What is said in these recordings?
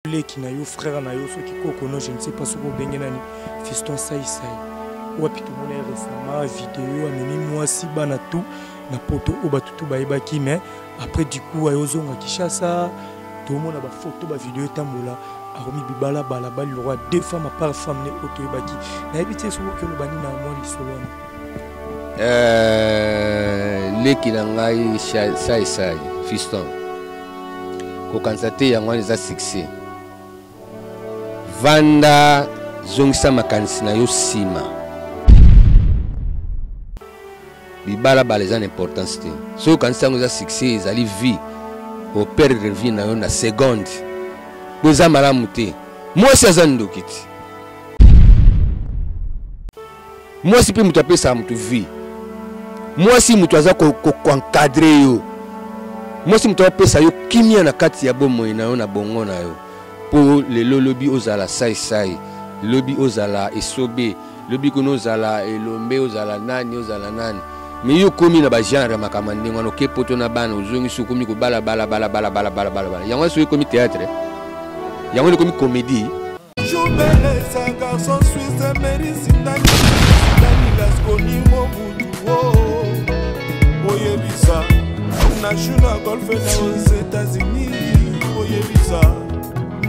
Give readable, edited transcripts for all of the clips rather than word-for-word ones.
Leki na yo frère na yo soki kokono je ne sais pas ce que bengena ni fiston sai wapi to mona récemment vidéo amemi mwasi bana tout na poto o batutu bayebaki mais après du coup ayozonga Kishasa to mona ba photo ba vidéo tambola aromi bibala bala bali le roi deux femmes à part femme ne auto ebaki na ebité so ko lo bani na mo lisolo leki na ngai sai fiston ko kansate yango les a succès vanda zongisa makanisi na yo sima bibala baleza n'importance te so kanisa ngo za succès ezali vie au perdre vie na yo na seconde boza malamu te mwasi aza ndoki te mwasi mpe mutu apesa mutu vie mwasi mutu aza koencadre yo mwasi mutu apesa yo kimia na kati ya bomoi na yo na bongo na yo pour le lobby ozala sai lobby ozala esobe lobby kono ozala elombe ozala nani mais yo komi na ba genre makamande ngano ke poto na bana ozongi su komi ko bala yango so komi théâtre yango komi comédie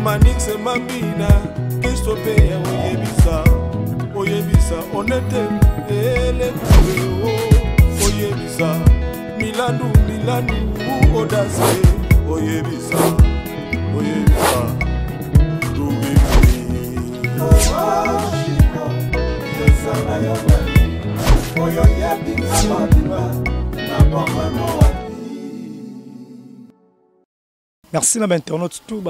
Manix et Mamina, Christophe, Oyebisa, on était les Oyebisa, Milanu, Audace, Oyebisa, Merci à l'internaute tout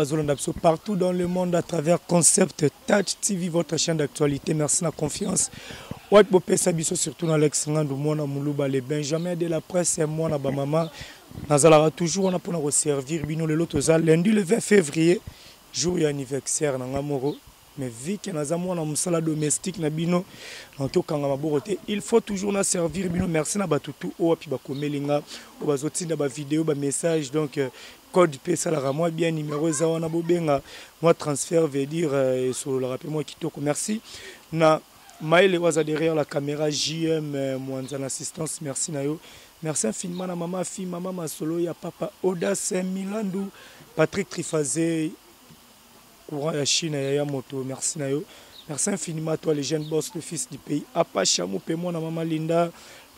partout dans le monde à travers Concept Touch TV, votre chaîne d'actualité. Merci de la confiance. Surtout dans l'ex-rang Mona Moulouba, les Benjamin de la presse et moi, ma maman. Nous allons toujours pour nous servir. Lundi le 20 février, jour et anniversaire dans Amoro. Mais vu que nous avons un salle domestique, il faut toujours nous servir. Merci à Batutu, Bakomelinga, vidéo, message. Donc, code PSA la moi bien numéro zawana bobenga moi transfert veut dire sur le rappel moi kitoko merci na maile waza derrière la caméra JM moi en assistance merci nayo merci infiniment na maman fille maman masolo ya papa Audace Milandu Patrick Trifazé courant ya Chine ya moto merci nayo merci infiniment à toi les jeunes boss le fils du pays Apache Moupe moi na maman Linda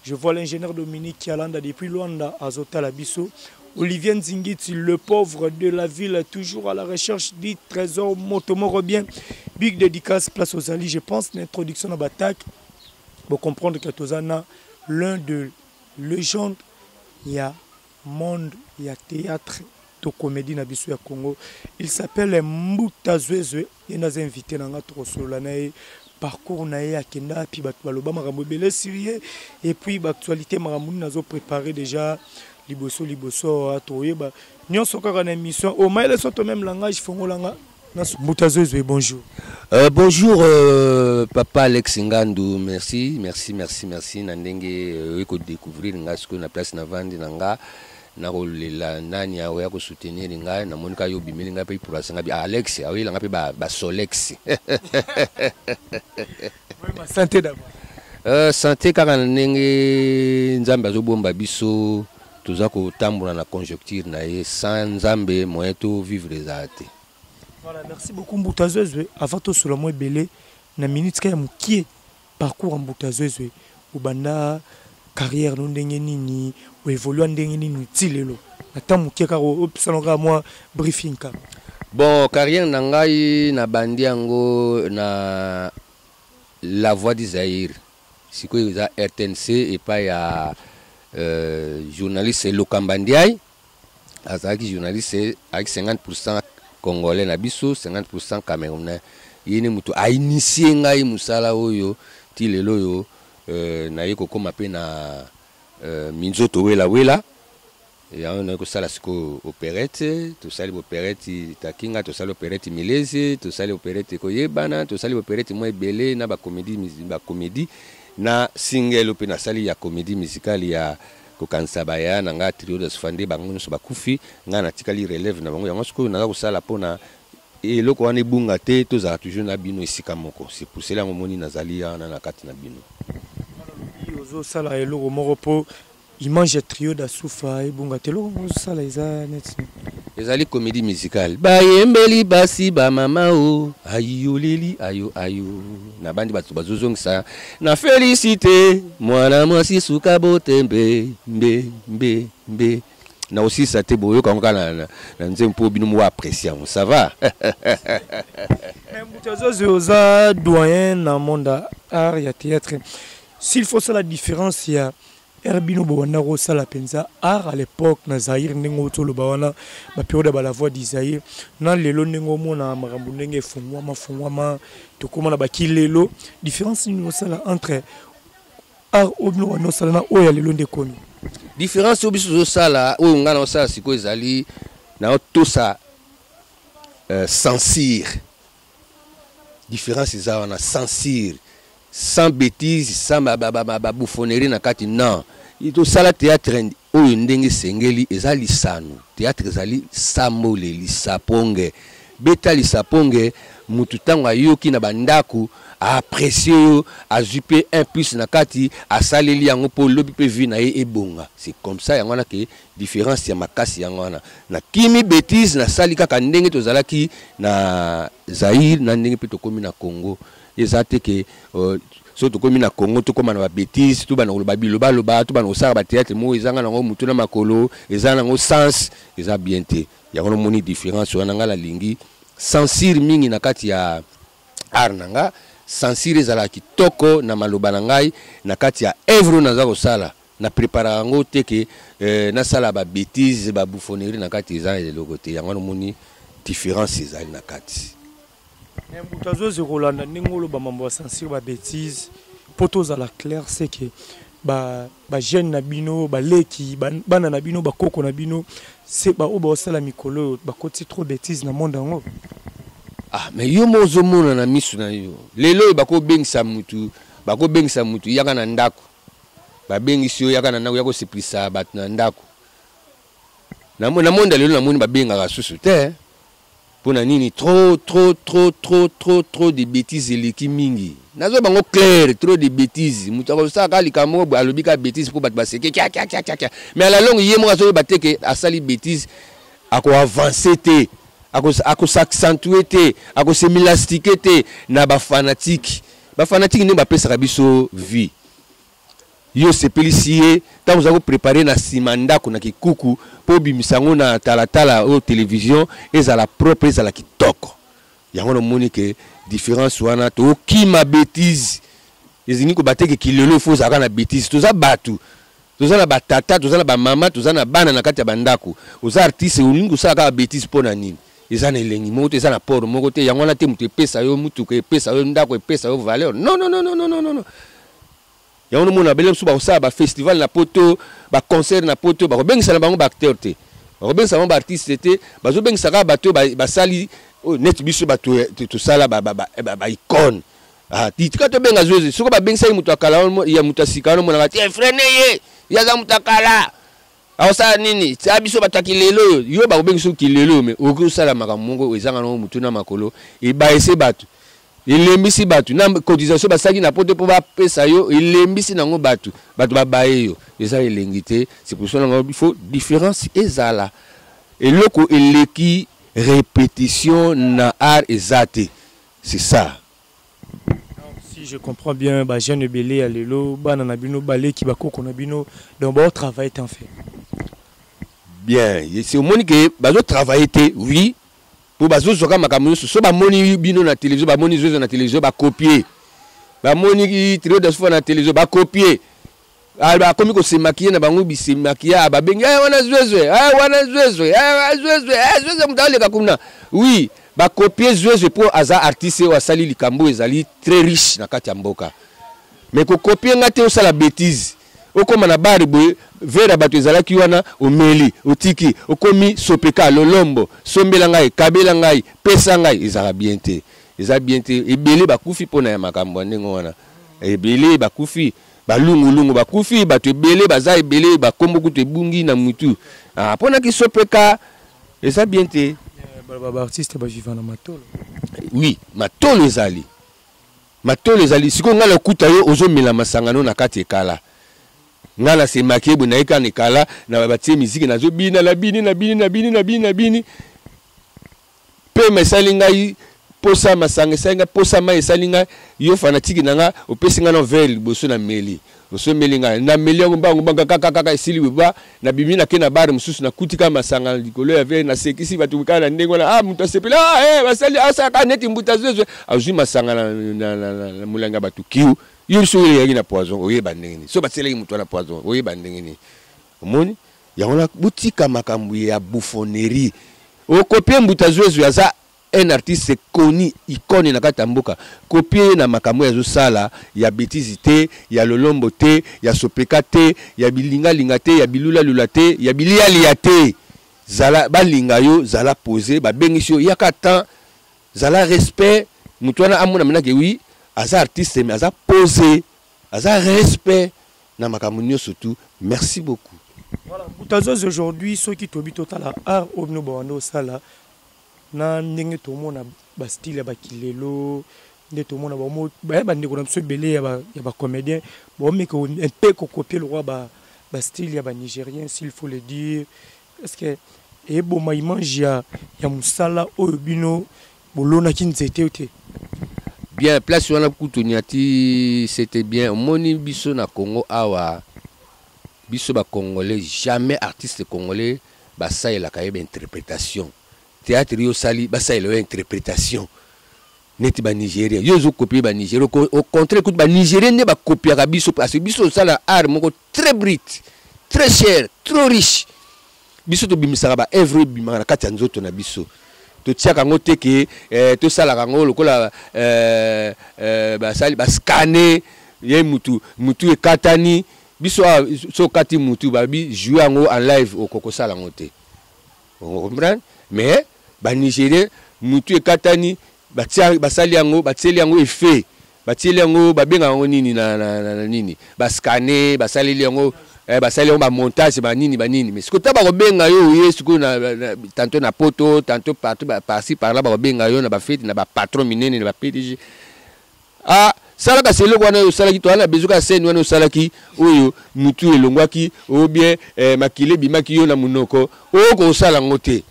je vois l'ingénieur Dominique qui alanda depuis Luanda Azota la Bisso Olivier Nzingiti, le pauvre de la ville, toujours à la recherche du trésor Motomoro bien. Big dédicace, place aux alliés. Je pense l'introduction à Batak pour comprendre que Tozana, l'un de légendes, il y a monde, il y a théâtre, de comédie na biso ya Congo. Il s'appelle Mbuta Zwezwe. Il y a des invités dans notre solanae. Parcours nae akenda puis baloba marambo belé sérieux et puis actualité marambo nazo préparé déjà liboso atoyeba nyonso kaka na émission au maile soto même langage fongolanga na Mbuta Zwezwe bonjour. Bonjour papa Alex Ngandu, merci na ndenge ko découvrir nga ce que na place na vandi nanga na rolela nani ya ko soutenir nga na monika yo bimeli nga pe pour asanga bi Alex awi nga pe ba Solex. Santé d'abord. Santé kaka ndenge nzambe azobomba biso toza ko tambola na conjoncture na ye sans nzambe moyen to vivre ezate. Voilà, merci beaucoup Mbuta Zwezwe. Avant tout sur le mois belé na minute ka mukie parcours Mbuta Zwezwe ubanda carrière no ndenge nini ou évoluer ndenge nini tilelo ata mukie ka opsalonga moi briefing ka. Bon carrière na ngai na bandi yango na La Voix du Zaïre sikoyo za RTNC et pas ya journaliste Lokambandiaï azaki journaliste avec 50% congolais na biso 50% camerounais yini mutu a initié ngai musala oyo ti lelo yo na yeko koma pe na minzoto wela ya on ko sala siko opérette to sali opérette takinga to sali opérette milese to sali opérette koyebana to sali opérette mo ebele na ba comédie na single pe na sali ya comédie musicale ya kokanisa baya na nga trio de sfande bango so bakufi nga na tikali relève na bango yango siko na ko sala pona et loko wana ebunga te tozala toujours na bino esika moko. C'est pour cela ngomoni nazali wana na kati na bino. Ozo sala eloko moko po image trio da soufa ebunga te loko ozo sala eza net. Ezali comédie musicale. Bayembeli basi ba mama o ayo leli ayo ayo na bandi batu bazozongisa na félicité mwana mwasi suka botembe mbe mbe mbe na aussi ça te boyo quand na nzempo bino mo apprécier ça va. Oza doyen na monde art ya théâtre. S'il faut ça la différence il y a Herbino Bowana sala penza art à l'époque na Zaïre nengo tolo bawana ba période ba la voix d'Isaïe na lelo nengo mona makambo ndenge fungwama to komona ba kilelo différence ni sala entre art obino wana sala na oya lelo ndekoni différence obiso sala o ngana sala siko ezali na to sa censure différence za wana censure sans bêtises, sans bouffonnerie na kati non. Il to sala théâtre o ndenge sengeli ezali sanu. Théâtre ezali samole li saponge. Beta li saponge mutu tanga yoki na bandaku a apprécier yo, a juper un plus na kati a saleli yango po lobi pe vi na ye ebonga. C'est comme ça yango na ke différence ya makasi yango na kimi bêtise na sali kaka ndenge to zalaki na Zaïre na ndenge pe to komi na Congo. Ezate que surtout comme na Congo to comme na bêtise tout bana loba biloba tout bana osara ba théâtre mo ezanga nango mutu na makolo ezanga nango sens eza bien te ya kono moni différence wana ngala lingi censure mingi na kati ya art nanga censure ezala kitoko na maloba na ngai na kati ya œuvre naza ko sala na prépara yango te ke na sala ba bêtise ba bouffonnerie na kati ezanga de lokote ya kono moni différence ezali na kati. Mutazoze Rolanda ningolo ba mambo sensible ba bêtise poto za la clair c'est que ba jeune na bino ba leki bana na bino ba koko na bino c'est ba oba sala mikolo ba koti trop bêtise na monde ngo. Ah mais yo mozo mona na misu na yo lelo ba ko bengisa mutu yaka na ndako ba bengisi yo yaka na ndako yako seplisa bat na ndako na monde lelo na moni ba benga susu te. Pour nini trop de bêtises eleki mingi nazo bango clair trop de bêtises mutako saka likamo alobika bêtises pour bat baseke kya mais à la longue yemo azo bateke asali bêtises ako avancer te ako s'accentuer te ako se milastiquer te na ba fanatique ni ba pesa biso vie yo se pelisier tant vous avez préparé na simanda kuna kikuku po bimisango na talatala au télévision ezala propre ezala kitoko yango no moni ke différence wana to kima bêtise ezini ko bateke kilelo faut zaka na bêtise toza batu toza na batata toza na ba mama toza na bana na kati ya bandako oza artiste ulingo saka bêtise pona nini ezana elengi moto ezana poro moko te yango na te mutu pesa yo mutu ke pesa yo ndako pesa yo valeur non ya ono mona bele suba osaba festival na poto ba concert na poto ba bengisa na bango ba acteur te ba bengisa bango ba artiste te ba zo bengisa ka bato ba sali net biso bato to sala ba icône titika to benga zoze soko ba bengisa mutu akala ya mutu asikano mona ti frene ye ya za mutu akala awsa nini sa biso bataki lelo yo ba bengisa ki lelo me oku sala makamongo ezanga no mutu na makolo e ba ese bato ilembisi batu na cotisation basaki na poto po ba pesa yo ilembisi nango batu babaye yo eza elengité c'est pour ça il faut différence ezala eloko eleki répétition na art ezate c'est ça. Si je comprends bien ba jeune belé alelo bana na bino balé ki bakoko na bino donc ba travail est en fait bien c'est au monde que bazo travailler oui pour bazo soka makamu so ba moni bino na télévision ba moni zozo na télévision ba copier ba moni trio de fois na télévision ba copier ba komi ko se maquiller na bango bi se maquiller ba benga wana zozo mutale kakuna oui ba copier zozo pour aza artiste wa sali likambo ezali très riche na kati ya mboka mais ko copier ngate o sala bêtise okoma na bari boye vera bato ezalaki wana omeli otiki okomi sopeka lolombo sombela ngai kabela ngai pesa ngai ezala bien te ebele bakufi pona ya makambo ndenge wana ebele bakufi balungulungu bakufi bato ebele baza ebele bakombo kutu ebungi na mutu pona ki sopeka eza bien te artiste ba vivant na matolo. Oui, matolo ezali. Matolo ezali siko ngala kuta yo ozomela masangano na kati ekala. Ngala se makibu na eka nekala na batie musique na zo bina la bini. Pe mesali ngai posa masanga senga posa mai salinga yo fanatiki nanga opesi nga no vel boso na meli. Boso melinga na meli ngo banga kaka esili ba na bimi na kena bar mususu na kutika masanga likolo ya ve na sekisi batu kana ndengo na muto sepela basali asa ka neti mbuta zezo azui masanga na mulanga batu kiu yo so yeli na poison oyeba ndengeni so batsela muto na poison oyeba ndengeni omoni yango butika makambu ya bouffonnerie o copier mbuta zezo ya za un artiste connu icône na katamboka copier na makambo ya zo sala ya bêtise te ya lolombo te ya sopeka te ya bilinga linga te ya bilula lula te ya bilia lia te zala balinga yo zala poser ba bengisio yaka temps zala respect mutwana amuna menake oui aza artiste mais aza poser aza respect na makambo nyoso tout. Merci beaucoup. Voilà, Boutazoz aujourd'hui ceux qui tobi total art obno bawando sala na ndenge to mona ba style ya bakilelo nde to mona ba ndeko na mso belé ya ba comédien bon mais que un peu copier le roi ba style ya ba nigérien s'il faut le dire parce que et bon ma image ya musala oyobino bolona kinzete ote bien place wana kutuniati c'était bien moni biso na Congo awa biso ba congolais jamais artiste congolais ba ça la kaye interprétation théâtre yo sali basa ile interprétation neti ba Nigeria yo zo copier ba Nigeria au contraire écoute ba Nigeria ne ba copier ka biso parce que biso sala art moko très brut très cher trop riche biso to bimisaka ba œuvre bimaka na kati ya nzoto na biso to tiaka ngo teke to sala kango lokola ba sali ba scanner ye mutu ekatani biso so kati mutu ba bi jouer ngo en live au kokosala ngote on comprend mais ba Nigeria mutu ekatani basali yango batseli yango effet batseli yango babenga yango nini na nini bascanner basali yango basali yango ba montage ba nini mais siko ta ba benga yo yesuko na tantôt na poto tantôt partout par-ci par-là ba benga yo na ba fête na ba patron minene na ba PDG sala ka selo kwana sala ki to ala bezuka scène wana sala ki oyo mutu elongwaki ou bien makile bimaki yo na munoko ko sala ngote.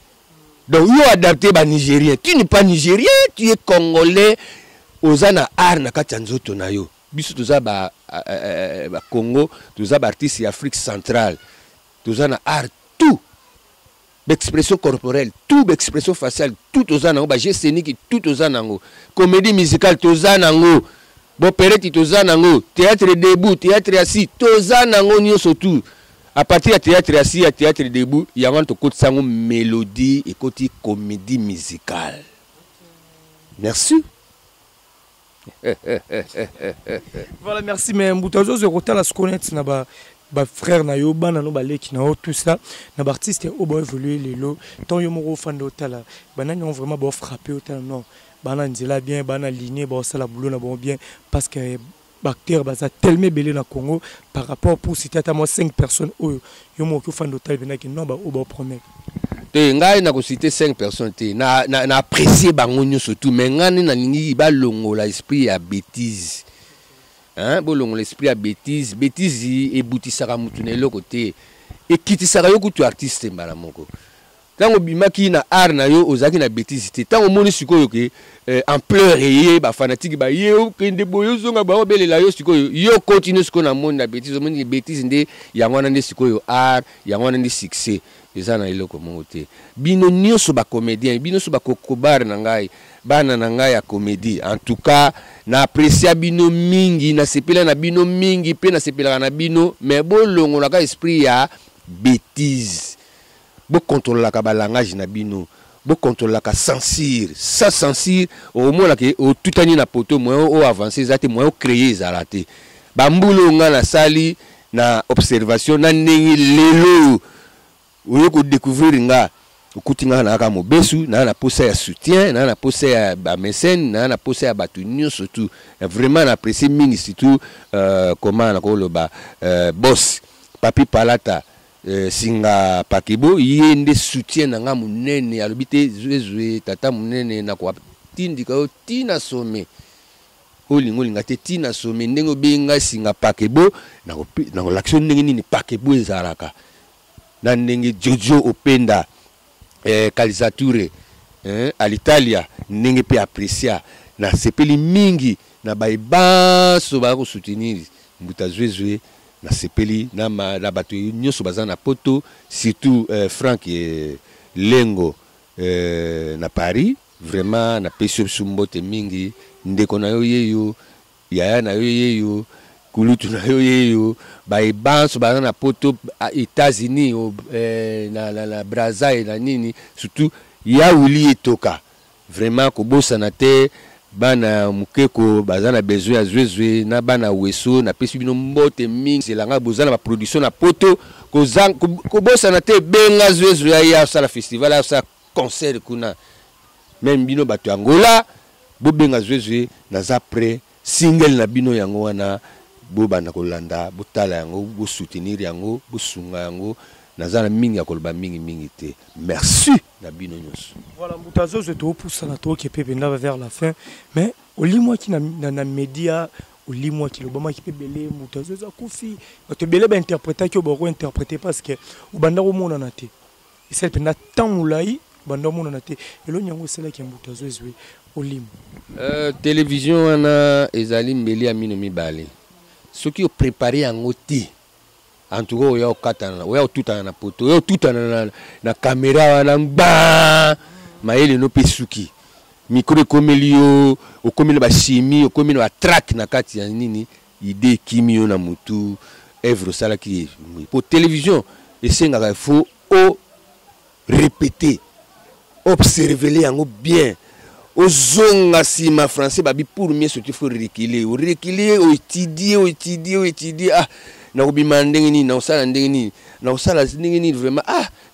Donc, yo adapté ba Nigérien. Tu n'es pas Nigérien, tu es Congolais. Ozana art na katanzoto na yo. Biso toza ba Congo, toza ba artiste Afrique centrale. Toza art tout. L'expression corporelle, tout l'expression faciale, tout toza nango ba geste scénique, tout toza nango. Comédie musicale toza nango. Opérette toza nango. Théâtre debout, théâtre assis, toza nango nyoso tout. À partir de théâtre assis à théâtre debout, il y a un côté sango mélodie et côté comédie musicale. Merci. Voilà, merci. Mais Boutazo je retourne à se connaître na ba frère na yo bana no baleki na tout ça na ba artiste au ba évoluer les lots tant yo moko fan d'hôtel bana ont vraiment ba frapper hôtel non bana nzela bien bana aligné ba sala boulot na bon bien parce que acteurs baza tellement belé na Congo par rapport pour citer à moi 5 personnes yo moko fan d'hôtel venaki non ba o ba promettre te ngai na ko citer 5 personnes te na apprécier bango surtout mais ngani na lingi ba longola esprit ya bêtise hein bolongo l'esprit ya bêtise et boutisaka mutu na eloko te et kitisaka yo kutu artiste mbala moko tango bimaki na art na yo ozaki na bêtise te tango moni sikoyo ke ampleur eye ba fanatique ba yo kende boyo zonga ba obelela yo sikoyo yo continue sikoyo na monde na bêtise moni bêtise nde yango na nde sikoyo art yango na nde succès eza na eloko moko te bino nyonso ba comédien bino so ba kokobar na ngai bana na ngai ya comédie en tout cas na apprécier bino mingi na sepela na bino mingi pe na sepela na bino mais bolongo na ka esprit ya bêtise bo contrôler la langage na bino bo contrôler la censure sans censure au moins que au tutani na poto moi au avancer zate moi au créer zalate ba mbulo nga na sali na observation na ndenge lelo oyo ko découvrir nga okutinga na ka mobesu na posa ya soutien na posa ya ba mécène na posa ya batu surtout vraiment apprécier mingi surtout comment na ko loba boss Papi Palata Singa Pakebo yende soutien nanga munene alobite zwe tata munene na kwa tindika yo tina some olinga te tina some ndengo benga Singa Pakebo na l'action ndenge nini Pakebo ezalaka na ndenge Jojo Openda Kalisature alitalia ndenge pe apprécier na sepeli mingi na baibaso ba ko soutenir mbuta zwe na sepeli na bato nyonso baza na poto surtout Franck Lengo na Paris vraiment na pesi sumbote mingi ndeko na yo yeyo yaya na yo yeyo kulutu na yo yeyo baibanso baza na poto États-Unis na Brazzaville na nini surtout ya wuli etoka vraiment ko bossa na te bana mukeko bazana besoin ya zwe na bana weso na pesi bino mbote mingi selanga bozana ba production na poto ko bossa na te benga zwe ya sala festival ya sala concert kuna même bino bato Angola bo benga zwe na za près single na bino yango wana bo bana kolanda botala yango bo soutenir yango bo sunga yango nazana mingi ya koloba mingi te merci na bino nyonso. Voilà, Mboutazo je te repousse na to qui peut venir vers la fin mais au limoi qui na média au limoi qui l'obama qui peut belé Mboutazo za kufi te belé ba interpréter que bo interpréter parce que au banda au monde na te et c'est pendant tant moulai banda au monde na te et lo nyango c'est là qui Mboutazo jouer au lim télévision ana ezali mbeli ya mino mibale ceux qui ont préparé en oti en tout cas oya katana oya tutana na poto oya tutana na caméra na ba maele no pesuki micro komelio okomeli ba chimie okomeli ba track na kati ya nini idée kimio na mutu œuvre sala qui pour télévision esenga il faut répéter observer yango bien ozonga sima français babi pour mieux surtout faut reculer étudier ah na kubima ndenge nini na usala ndenge nini na usala ndenge nini vraiment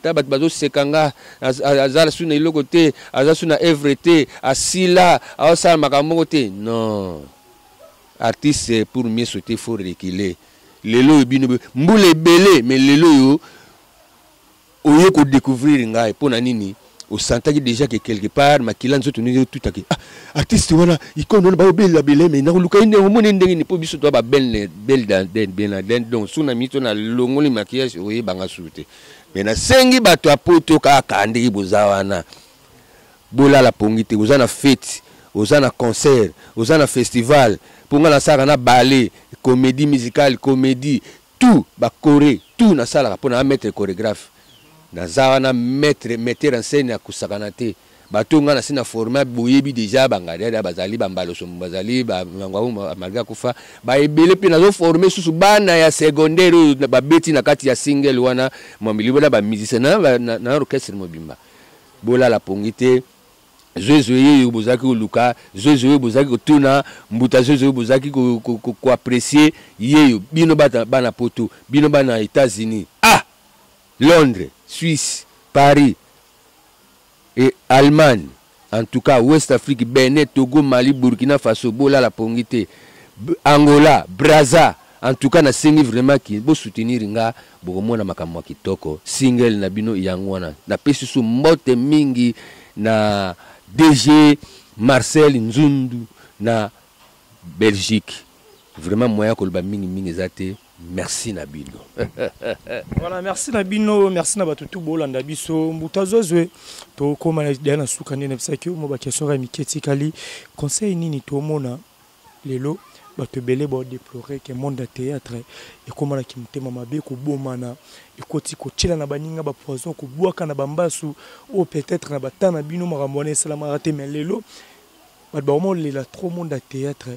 tabat bazo sekanga azala suna iloko te azala suna everything asila awasala makambo te non artiste pour mieux sauter faut reculer lelo bino mbule belé mais lelo yo oyo ko découvrir ngai pona nini au sentaki déjà que quelque part makila nzoto ni tout aki artiste wana ikono ba obela belé mais na luka ine o moni ndenge ni po biso to ba belle den donc suna mito na longoli maquillage oye banga souté mais na sengi bato apoto ka kandiki bozawana bola la pongite ozana fête ozana concert ozana festival ponga na saka na ballet comédie musicale comédie tout ba coré tout na sala pona mettre chorégraphe na zawana metteur en scène ya kusakana te batonga na sina format boyebi déjà bangada bazali bambalo so bazali ba ngwa malga kufa ba ebele pe na zo former susu bana ya secondaire ba beti na kati ya single wana mamili bona ba musicien na orchestre mobimba bola la pongite zozoye bozaki oluka zozoye bozaki kotuna mbuta zozoye bozaki ko apprécier yeyo bino bana poto bino bana États-Unis Londres, Suisse, Paris et Allemagne, en tout cas West Afrique, Bénin, Togo, Mali, Burkina Faso, Bola la Pongite, Angola, Brazza, en tout cas na sengi vraiment qui bo soutenir nga bokomona makamwa kitoko single na bino yangwana na pesi su mbote mingi na DG Marcel Nzundu na Belgique vraiment moya koloba mingi zate. Merci Nabino. Voilà, merci Nabino, merci Nabatutu Bolanda biso Mboutazo zwe to koma na sukane na bisaki mo ba question ra miketi kali conseil nini to mona lelo bato belé ba déplorer que monde de théâtre et comment la kimtema mabe ko bomana et koti ko tchela na baninga ba poison ko boaka na bambasu ou peut-être na batana bino maramone salama raté mais lelo ba ba mo lela trop monde de théâtre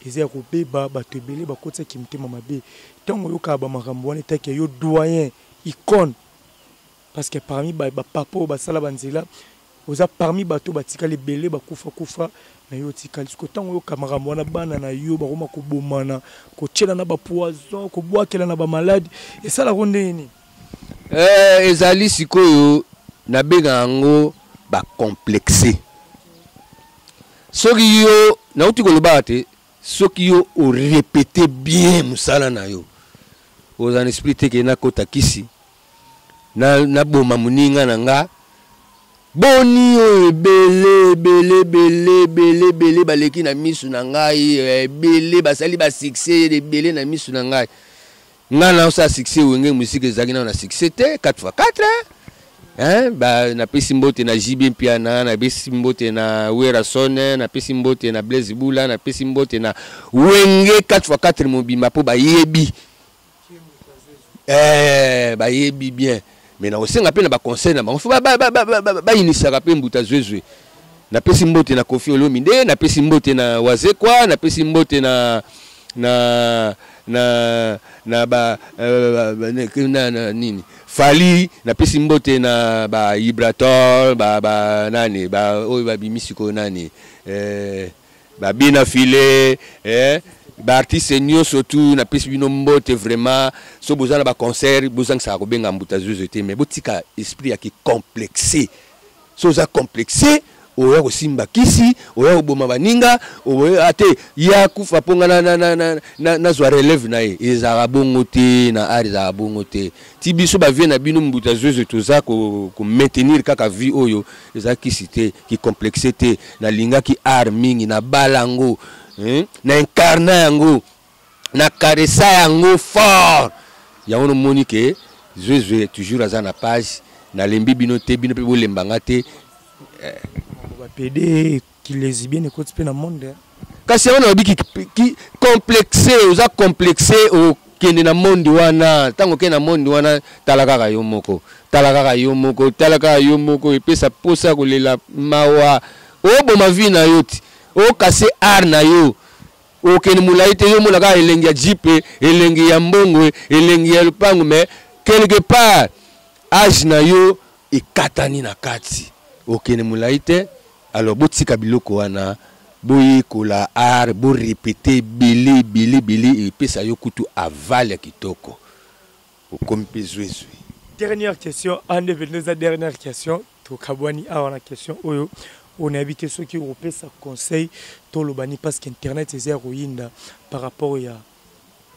ezia ko beba bato belé ba koti kimtema mabe tango yoka ba makambo wana take yo doyen icône parce que parmi ba papo ba sala banzela oza parmi bato batikali belé ba kufa na yo tikali ko tango yoka makambo wana bana na yo ba koma ko bomana ko tchela na ba poison ko boakela na ba malade et ça la ronde ni ezali sikoyo na benga ngo ba complexé soki yo na uti ko lobate soki yo o répéter bien musala na yo aux en esprit que na kota kisi na boma muninga nanga boni o belé baleki na misu na ngai belé basali ba succès de belé na misu na ngai ngana osa succès wenge musique ezaki na succès te 4x4 hein ba na pesi mbote na JB Piana na pesi mbote na Wera Sone na pesi mbote na Blaise Bula na pesi mbote na wenge 4x4 mobima po ba yebi ba yebi bien mais na osenga pe na ba conseil na bango ba initiaka pe mbuta zwezwe na pesi mbote na Kofi Olomide na pesi mbote na Wazekwa na pesi mbote na nini Fali na pesi mbote na ba Ibratol ba nani ba oyo ba bimisiko nani ba Bina File ba artiste nyonso surtout na pesi bino mbote vraiment so bozana ba concert bozanga sa ko benga mbuta zwezwe mais botika esprit ya ki complexé so za complexé oya kosimba kisi oya koboma baninga oya ate ya kufa ponga na zwa relève na ye ezaka bongo te na art ezaka bongo te ti biso bavie na bino mbuta zwezwe toza ko maintenir kaka vie oyo ezaka kisi te ki complexé te na linga ki art mingi na balango na incarna yango na karesa yango fort yango no monike zwezwe toujours aza na page na lembi bino te bino pe bolembanga te PD qui les bien écoute pe na monde kasi on a dit qui complexé oza complexé au kende na monde wana tango ke na monde wana talaka yo moko epesa posa kolela mawa obo mavi na yoti o kase ar na yo o kende mulaite yo mulaka elengi ya jipe elengi ya mbongo elengi ya lupango mais quelque part âge na yo ekatani na kati o kende mulaite alors botika biloko wana boye kola art bo répéter belé et pesa yo kutu avale kitoko o kompe zwezwe. Dernière question, en devenant la dernière question, to kabwani a la question oyo on a habité ceux qui européens ça conseil to lobani parce qu'internet est héroïne par rapport à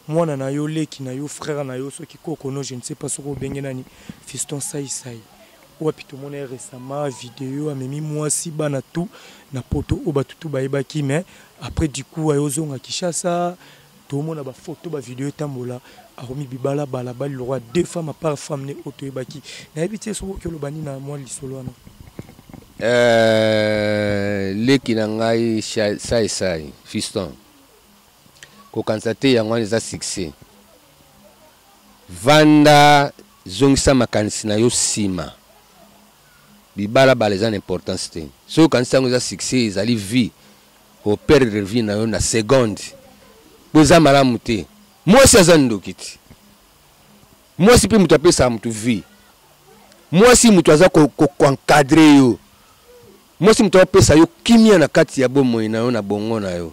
moi na yo leki na yo frère na yo ceux qui kokono je ne sais pas ce ko bengenani fiston sai wapi tout monde récemment vidéo amemi moi si bana tout na poto o batutu baibaki mais après du coup ayozonga Kishasa tout le monde a ba photo ba vidéo tambola aromi bibala bala bali le roi deux femmes à part femme ne auto ebaki na habité so que le bani na moi lisolo na leki na ngai sai fiston ko constater yango les succès vanda zongisa makanisi na yo sima bibala baleza importance te so quand ça nous a succès ezali vie au perdre vie na yo na seconde boza malamu te moi si azandoki ti moi si pe mutu apesa mutu vie moi si mutu aza ko encadrer yo moi si mutu apesa yo kimia na kati ya bomoi na yo na bongo na yo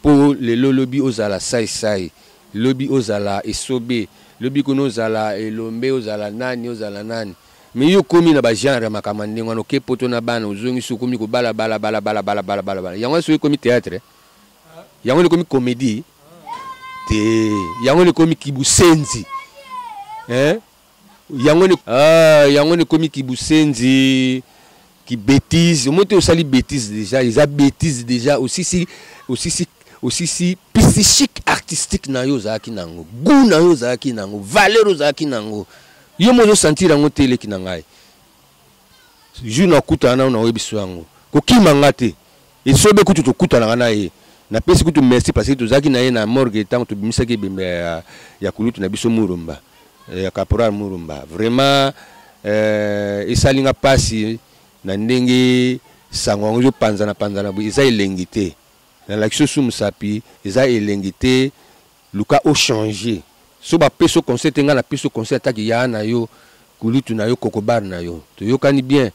po lelo lobi ozala sai lobi ozala esobe lobi kono ozala elombe ozala nani mais yo komi na ba genre makamande ngano ke poto na bana uzongi su komi ko bala yango so komi théâtre yango komi comédie te yango komi kibusenzi yango komi kibusenzi qui bêtise monte au sali bêtise déjà ils a bêtise déjà aussi si psychique artistique na yo zaki nango goût na yo zaki nango valeur zaki nango yo mo sentir ngo tele kinangai jour na kuta na webiso yango ko kimanga te esobe kutu to kuta na ye na pesi kutu merci parce que to zaki na ye na morgue tant to bimisaki bembe ya kulutu na biso murumba ya caporal murumba vraiment esalinga pasi na ndenge sango ngo panza na bo eza elengite na l'action sous musapi eza elengite luka o changer so ba peso concert nga na peso concert ataki ya na yo kulutu na yo kokobar na yo to yokani bien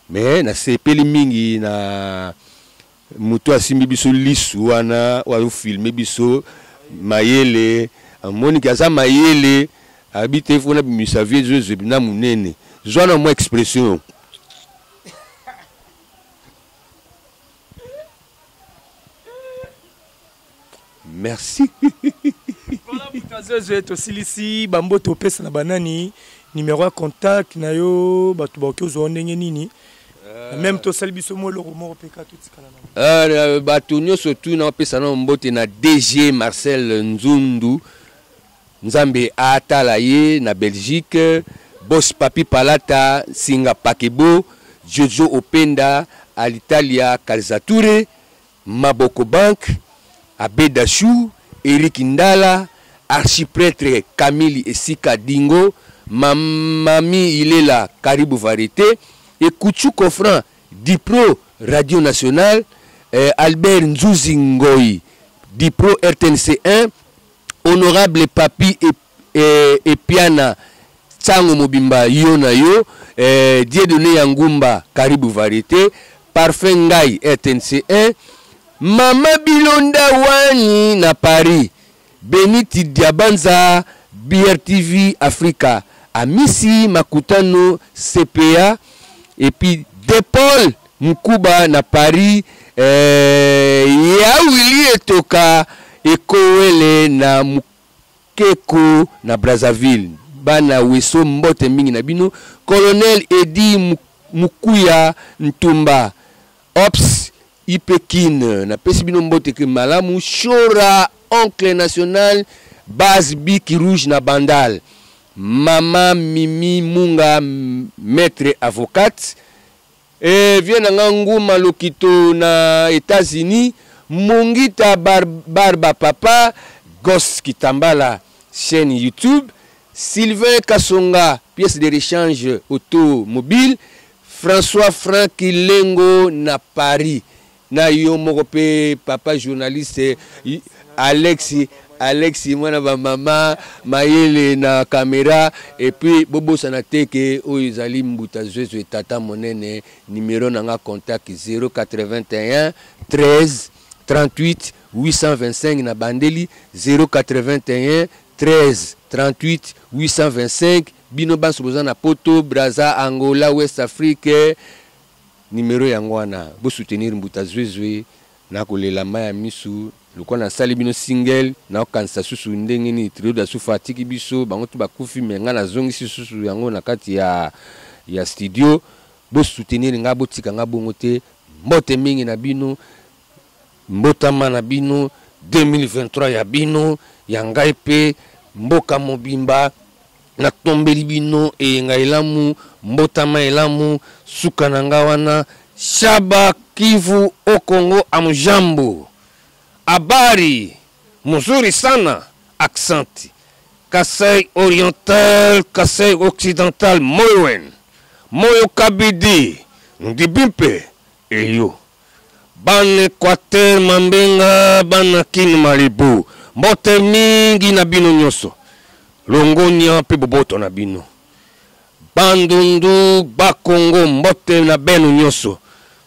mais na sepeli mingi na muto asimbi biso lisu wana wa filmer biso mayele amoni kaza mayele habite fona bimisa vie na munene zwana mo expression merci. Voilà, Mutazozo to silisi bambo to pesa na banani numéro ya contact na yo bato bakoki ozwa ndenge nini même tosali biso mo eloko moko mpe ka totikala na bato nyonso tu naopesa na mbote na DG Marcel Nzundu nzambe atala ye na Belgique, Boss Papi Palata Singa Pakebo, Jojo Openda Alitalia Kalzature, Maboko Bank, Abedachou, Eric Ndala, archiprêtre Camille Esika Dingo, Mami Ilela Karibu Varité, et Kouchou Kofran Dipro Radio Nationale, Albert Nzouzingoy Dipro RTNC 1, Honorable Papi et Piana Tsango Mobimba Yona Yo, Dieudonné Yangumba Karibu Varité, Parfait Ngai RTNC 1, Mama Bilonda Wani na Paris, Beniti Diabanza BRTV Africa, Amisi Makutano CPA, et puis Depol Mkuba na Paris, Yawili Etoka Ekowele na Mukeko na Brazzaville, Bana Weso Mbote mingi na bino, Colonel Edi Mukuya Ntumba, Ops Ipekin na pesi bino mbote ke malamu, Shora Oncle National, Base Biki Rouge na Bandal, Mama Mimi Munga Maître Avocate, et vient Nguma Lokito na États-Unis, Mungita Barba Papa, Gos Kitambala, chaîne YouTube, Sylvain Kasonga, pièce de rechange automobile, François Franck Lengo na Paris, na yo morope papa journaliste Alexi mwana ba mama mayele na caméra, et puis bobo sanateke oyizali mbuta zwezo tata monene, numéro nanga contact 081 13 38 825 na bandeli, 081 13 38 825, bino banso bozana poto Brazza Angola West Afrique, numéro yangwana bo soutenir mbuta zwezo na kolela maya misu loko na sali bino single na okanisa susu ndenge ni trio da su fatiki biso bango tu bakufi menga na zongi susu yango na kati ya studio, bo soutenir nga bo tika nga bongo te, mbote mingi na bino, mbotama na bino 2023 ya bino ya ngai pe mboka mobimba na tombeli bino e ngai lamu mbotama elamu suka na nga wana Shaba Kivu Okongo amujambo. Habari mzuri sana, aksanti. Kasai Oriental, Kasai Occidental, moyoen, moyo kabidi, ndibimpe, eyo. Ban Equateur Mambenga, ban Kin Malibu, mbote mingi na bino nyoso. Longonia pe boboto na bino. Bandundu, Bakongo, mbote na beno nyoso.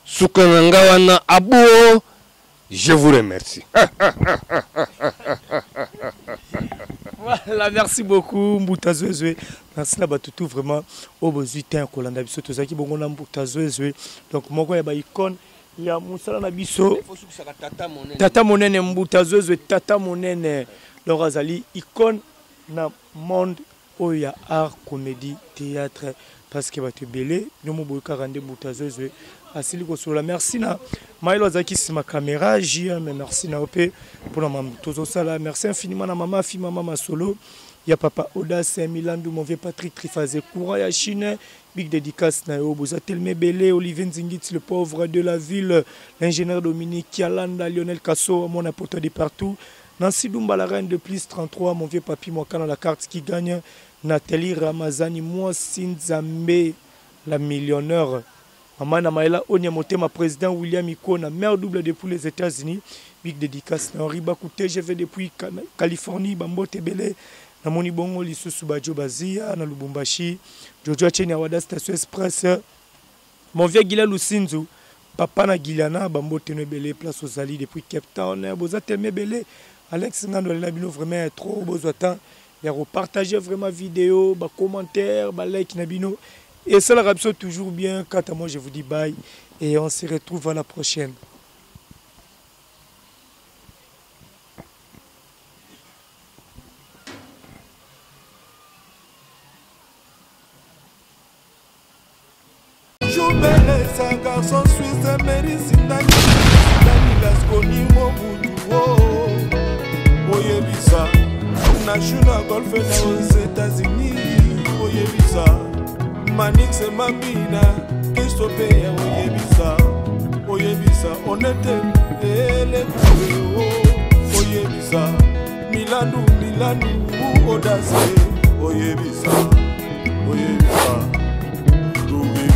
Suka na nga wana abuo. Je vous remercie. Voilà, merci beaucoup Mbuta Zwezwe. Merci na batutu vraiment au besoin temps kolanda biso tozaki bongo na Mbuta Zwezwe. Donc moko ya ba icône ya musala na biso. Tata monene Mbuta Zwezwe, tata monene. Donc azali icône na monde oya art, comédie, théâtre, parce que batu belé no mo boka rande Mbuta Zwezwe. Asili kosola, merci na Maïlo Azaki c'est ma caméra, mais merci na OP pour la maman Tozo Sala, merci infiniment na maman fi maman Masolo, ya papa Audace Milandu, mon vieux Patrick Trifazé courant ya Chine, big dédicace na yo Bozatel Mebele, Olivier Nzingit le pauvre de la ville, l'ingénieur Dominique Kialanda, Lionel Kasso, mon apôtre de partout, Nancy Dumba la reine de plus 33, mon vieux papi Mwakana la carte qui gagne, Nathalie Ramazani, moi Sinzambe la millionnaire. Maman Maïla Onyamotema, président William Ikona, maire double depuis les États-Unis. Big dédicace. Henri Bakouté, je vais depuis Californie, Bambo Tebele, Namoni Bongo, Lissu Badjo Bazia, na Lubumbashi, Jojo Chenya Wada Station Express. Mon vieux Gila Lusinzu, papa na Gilana, Bambo Tenebele, place aux Ali depuis Cape Town. Boza Temebele, Alex Ngando Labino, vraiment trop besoin de temps. Il y a repartagé vraiment vidéo, commentaires, like Nabino. Et ça, la rapso toujours bien. Quant à moi, je vous dis bye. Et on se retrouve à la prochaine. Beleza, garçon suisse, Mérisi, Dani, Lasconi, Mobudu, Oyebisa, National Golf aux États-Unis, Oyebisa, Manix et Mambina, Kistopea, Oyebisa, Oyebisa, Honnête, et les Oyebisa, Milano, Audace, Oyebisa, Oyebisa, Louis.